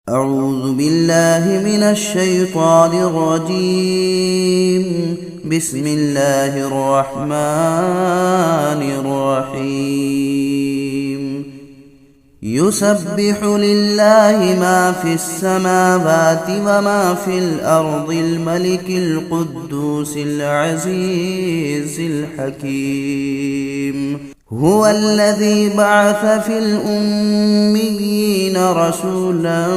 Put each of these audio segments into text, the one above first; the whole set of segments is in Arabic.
أعوذ بالله من الشيطان الرجيم. بسم الله الرحمن الرحيم. يسبح لله ما في السماوات وما في الأرض الملك القدوس العزيز الحكيم. هو الذي بعث في الأميين رسولا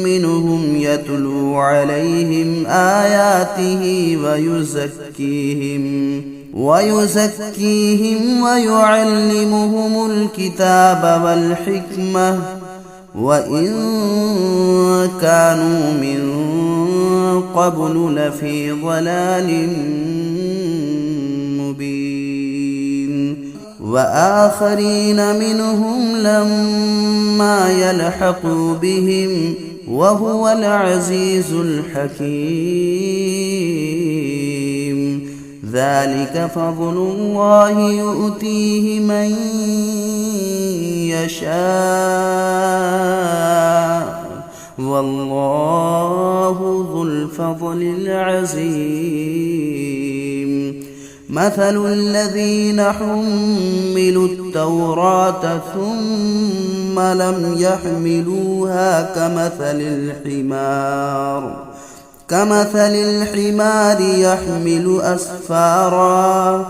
منهم يتلو عليهم آياته ويزكيهم ويعلمهم الكتاب والحكمة وإن كانوا من قبل لفي ضلال مبين. وآخرين منهم لما يلحقوا بهم وهو العزيز الحكيم. ذلك فضل الله يؤتيه من يشاء والله ذو الفضل العظيم. مثل الذين حملوا التوراة ثم لم يحملوها كمثل الحمار يحمل أسفارا.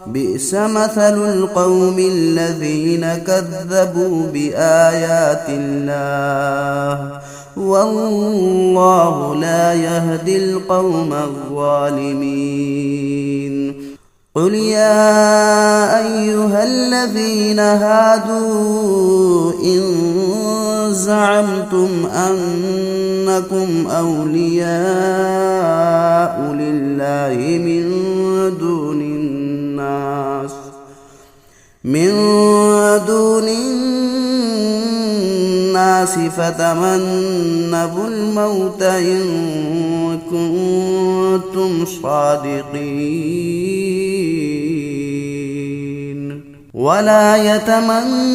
بئس مثل القوم الذين كذبوا بآيات الله والله لا يهدي القوم الظالمين. قل يا أيها الذين هادوا إن زعمتم أنكم أولياء لله من دون الناس فتمنوا الموت إن كنتم صادقين ولا يتمنونه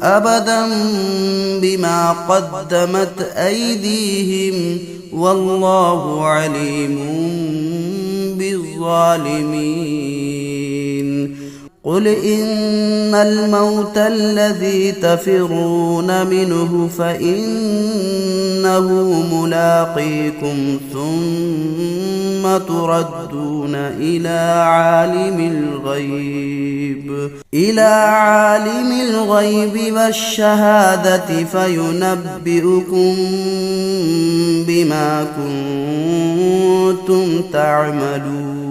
أبدا بما قدمت أيديهم والله عليم بالظالمين. قل إن الموت الذي تفرون منه فإنه ملاقيكم ثم تردون إلى عالم الغيب والشهادة فينبئكم بما كنتم تعملون.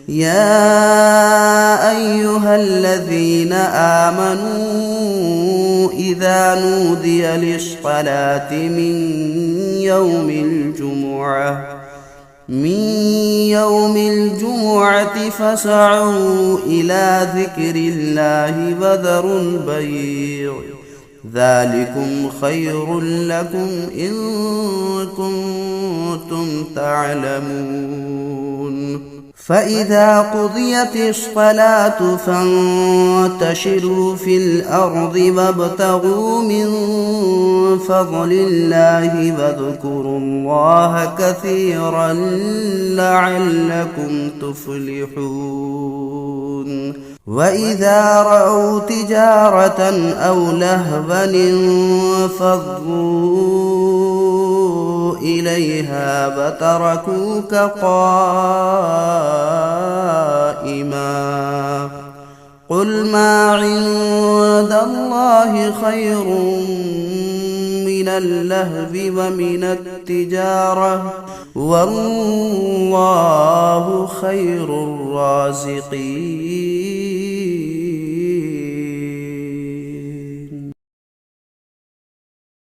يا أيها الذين آمنوا إذا نودي للصلاة من يوم الجمعة فاسعوا إلى ذكر الله وذروا البيع ذلكم خير لكم إن كنتم تعلمون. فإذا قضيت الصلاة فانتشروا في الأرض وابتغوا من فضل الله واذكروا الله كثيرا لعلكم تفلحون. وإذا رأوا تجارة أو لهوا انفضوا إليها وتركوك قائما. قل ما عند الله خير من اللهو ومن التجارة والله خير الرازقين.